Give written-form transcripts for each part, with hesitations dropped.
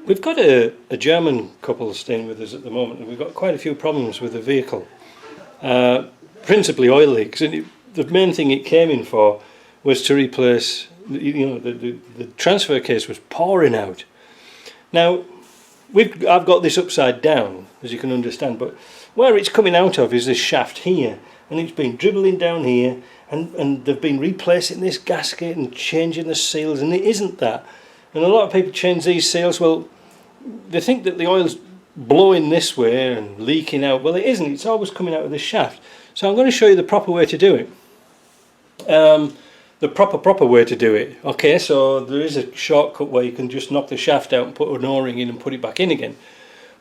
We've got a German couple staying with us at the moment, and we've got quite a few problems with the vehicle. Principally oil leaks, and the main thing it came in for was to replace, the transfer case was pouring out. Now, I've got this upside down, as you can understand, but where it's coming out of is this shaft here, and it's been dribbling down here, and they've been replacing this gasket and changing the seals, and it isn't that. And a lot of people change these seals, well, they think that the oil's blowing this way and leaking out. Well, it isn't, it's always coming out of this shaft. So I'm going to show you the proper way to do it. The proper way to do it. Okay, so there is a shortcut where you can just knock the shaft out and put an O-ring in and put it back in again.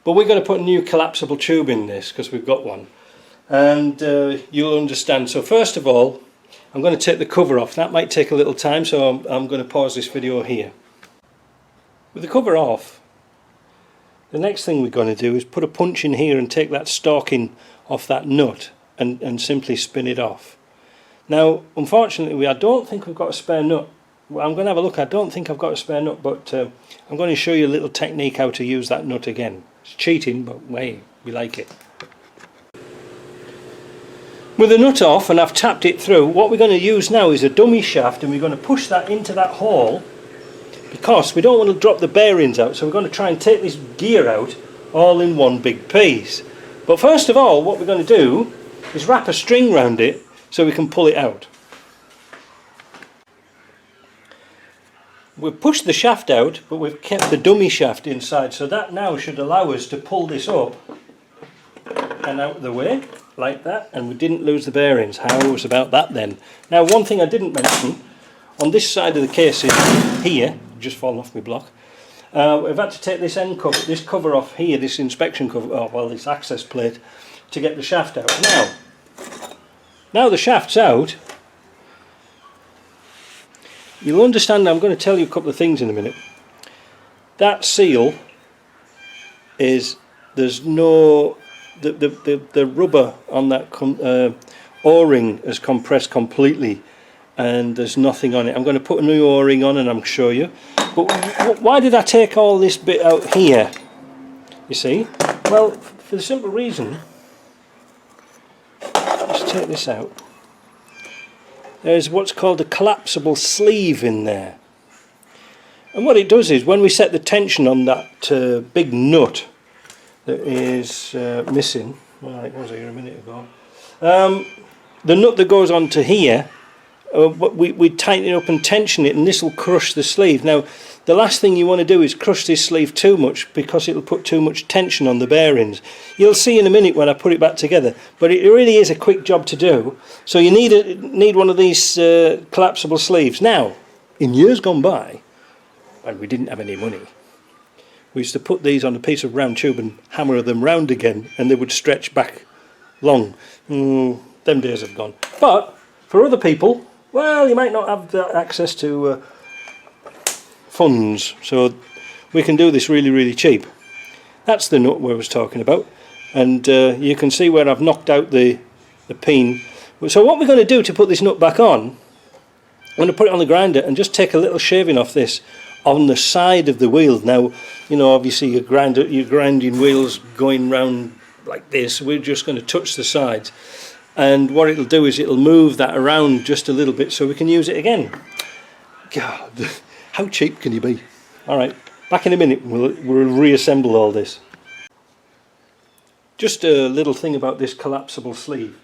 But we're going to put a new collapsible tube in this because we've got one. And you'll understand. So first of all, I'm going to take the cover off. That might take a little time, so I'm going to pause this video here. With the cover off, the next thing we're going to do is put a punch in here and take that stalking off that nut and simply spin it off. Now, unfortunately, I don't think we've got a spare nut. Well, I'm going to have a look. I don't think I've got a spare nut, but I'm going to show you a little technique how to use that nut again. It's cheating, but hey, we like it. With the nut off, and I've tapped it through, what we're going to use now is a dummy shaft, and we're going to push that into that hole, because we don't want to drop the bearings out, so we're going to try and take this gear out all in one big piece. But first of all, what we're going to do is wrap a string around it so we can pull it out. We've pushed the shaft out, but we've kept the dummy shaft inside, so that now should allow us to pull this up and out of the way like that, and we didn't lose the bearings. How was about that then? Now, one thing I didn't mention, on this side of the casing here, just fallen off my block, we've had to take this end cover, this cover off here, this inspection cover, this access plate, to get the shaft out. Now the shaft's out, you'll understand. I'm going to tell you a couple of things in a minute. That seal is, there's no, the rubber on that O-ring is compressed completely, and there's nothing on it. I'm going to put a new O-ring on and I'll show you. But why did I take all this bit out here? You see? Well, for the simple reason, let's take this out. There's what's called a collapsible sleeve in there. And what it does is, when we set the tension on that big nut that is missing, well, it was here a minute ago, the nut that goes onto here, we tighten it up and tension it, and this will crush the sleeve. Now, the last thing you want to do is crush this sleeve too much, because it'll put too much tension on the bearings. You'll see in a minute when I put it back together, but it really is a quick job to do. So you need one of these collapsible sleeves. Now, in years gone by, when we didn't have any money, we used to put these on a piece of round tube and hammer them round again, and they would stretch back long. Them days have gone. But for other people, well, you might not have that access to funds, so we can do this really, really cheap. That's the nut we was talking about, and you can see where I've knocked out the pin. So what we're going to do to put this nut back on, I'm going to put it on the grinder and just take a little shaving off this on the side of the wheel. Now, you know, obviously your grinding wheels going round like this, we're just going to touch the sides, and what it'll do is it'll move that around just a little bit so we can use it again. God, how cheap can you be? Alright, back in a minute, we'll reassemble all this. Just a little thing about this collapsible sleeve.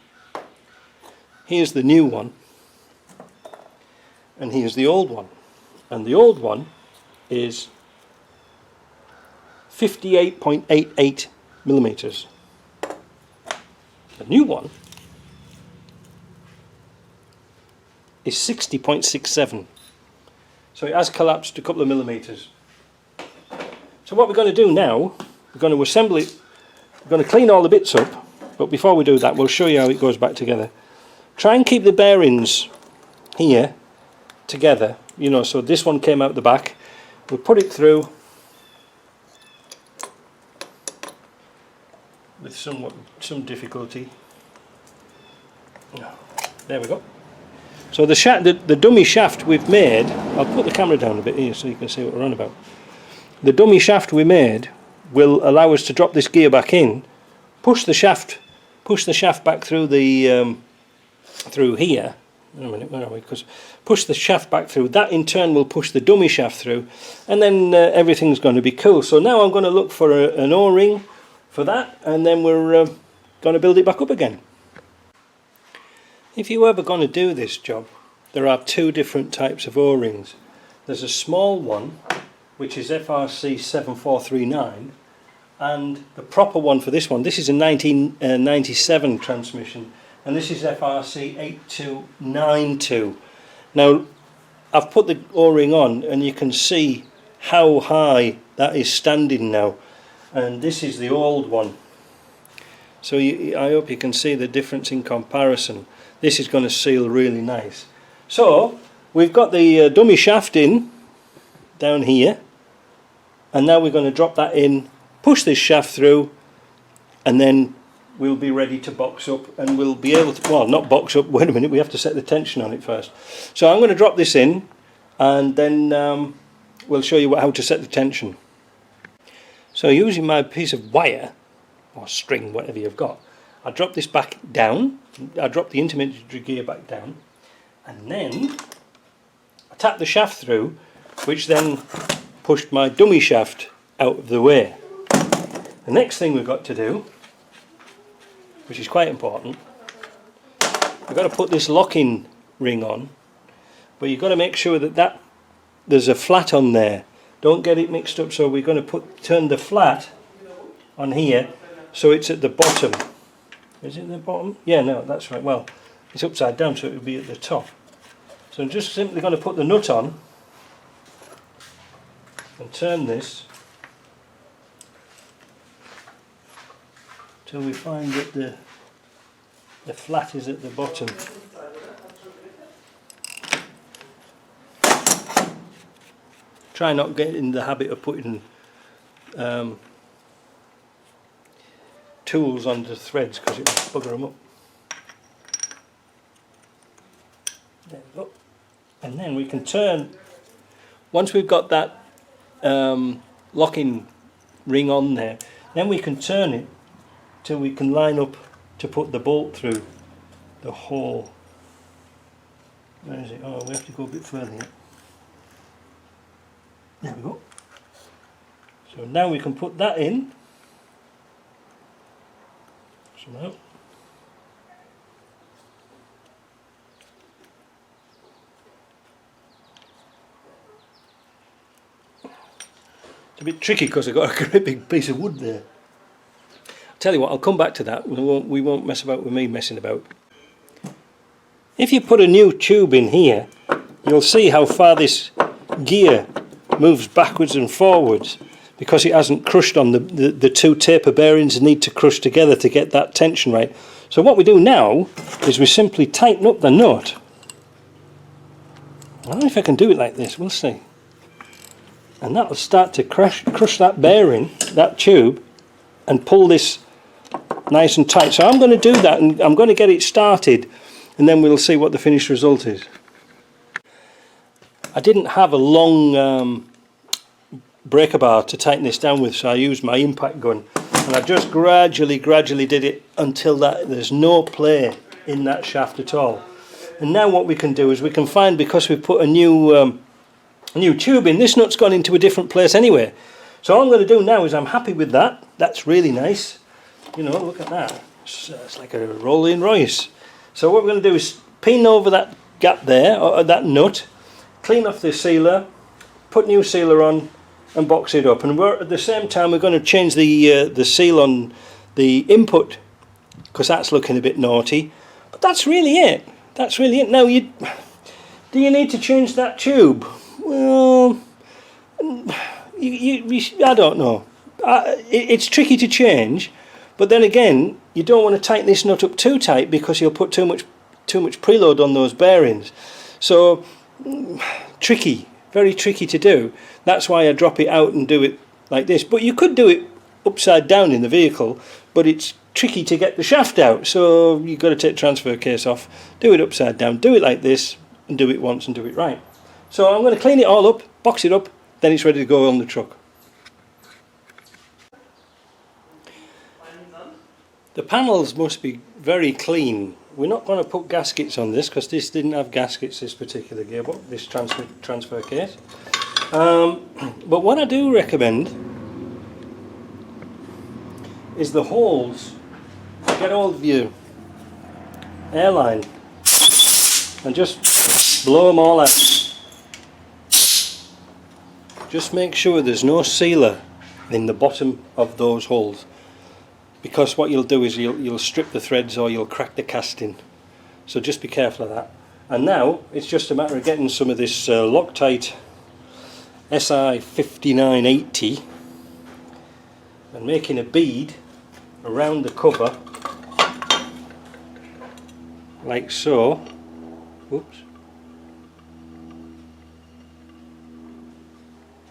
Here's the new one, and here's the old one. And the old one is 58.88 millimeters. The new one is 60.67. So it has collapsed a couple of millimeters. So what we're going to do now, we're going to assemble it, we're going to clean all the bits up, but before we do that, we'll show you how it goes back together. Try and keep the bearings here together, you know, so this one came out the back. We'll put it through with some difficulty. There we go. So the dummy shaft we've made, I'll put the camera down a bit here so you can see what we're on about. The dummy shaft we made will allow us to drop this gear back in, push the shaft back through the through here. Wait a minute, where are we? Because push the shaft back through. That in turn will push the dummy shaft through, and then everything's going to be cool. So now I'm going to look for an O-ring for that, and then we're going to build it back up again. If you're ever going to do this job, there are two different types of O-rings. There's a small one, which is FRC 7439, and the proper one for this one, this is a 1997 transmission, and this is FRC 8292. Now I've put the O-ring on and you can see how high that is standing now, and this is the old one. So I hope you can see the difference in comparison. This is going to seal really nice. So we've got the dummy shaft in down here, and now we're going to drop that in, push this shaft through, and then we'll be ready to box up, and we'll be able to, well, not box up, wait a minute, we have to set the tension on it first. So I'm going to drop this in, and then we'll show you how to set the tension. So using my piece of wire, or string, whatever you've got, I drop this back down, I drop the intermediary gear back down, and then I tap the shaft through, which then pushed my dummy shaft out of the way. The next thing we've got to do, which is quite important, we've got to put this locking ring on, but you've got to make sure that there's a flat on there. Don't get it mixed up, so we're going to turn the flat on here so it's at the bottom. Is it the bottom? Yeah, no, that's right. Well, it's upside down, so it would be at the top. So I'm just simply going to put the nut on and turn this till we find that the flat is at the bottom. Try not to get in the habit of putting tools onto the threads because it will bugger them up. There we go. And then we can turn, once we've got that locking ring on there, then we can turn it till we can line up to put the bolt through the hole. Where is it? Oh, we have to go a bit further yet. There we go. So now we can put that in somehow. It's a bit tricky because I've got a great big piece of wood there. I'll tell you what, I'll come back to that. We won't mess about with me messing about. If you put a new tube in here, you'll see how far this gear moves backwards and forwards because it hasn't crushed on the two taper bearings need to crush together to get that tension right. So what we do now is we simply tighten up the nut. I don't know if I can do it like this, we'll see. And that will start to crush that bearing, that tube, and pull this nice and tight. So I'm going to do that, and I'm going to get it started, and then we'll see what the finished result is. I didn't have a long breaker bar to tighten this down with, so I used my impact gun, and I just gradually did it until there's no play in that shaft at all. And now what we can do is we can find, because we've put a new tube in, this nut's gone into a different place anyway. So all I'm going to do now is I'm happy with that. That's really nice. You know, look at that. It's like a Rolls Royce. So what we're going to do is pin over that gap there, or that nut, clean off the sealer, put new sealer on, and box it up. And at the same time we're going to change the seal on the input, because that's looking a bit naughty. But that's really it. That's really it. Now, do you need to change that tube? Well, I don't know. It's tricky to change, but then again, you don't want to tighten this nut up too tight because you'll put too much preload on those bearings. So tricky, very tricky to do. That's why I drop it out and do it like this. But you could do it upside down in the vehicle, but it's tricky to get the shaft out. So you've got to take the transfer case off, do it upside down, do it like this, and do it once and do it right. So I'm going to clean it all up, box it up, then it's ready to go on the truck. The panels must be very clean. We're not going to put gaskets on this because this didn't have gaskets, this particular gearbox, this transfer case. But what I do recommend is the holes. Get hold of your airline and just blow them all out. Just make sure there's no sealer in the bottom of those holes, because what you'll do is you'll strip the threads or you'll crack the casting. So just be careful of that. And now it's just a matter of getting some of this Loctite SI 5980 and making a bead around the cover like so. Whoops.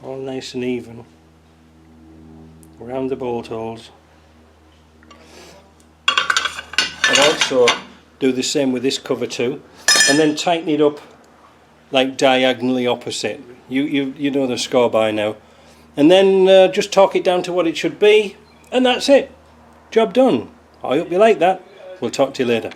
All nice and even around the bolt holes. And also do the same with this cover too, and then tighten it up like diagonally opposite. You know the score by now. And then just torque it down to what it should be, and that's it. Job done. I hope you like that. We'll talk to you later.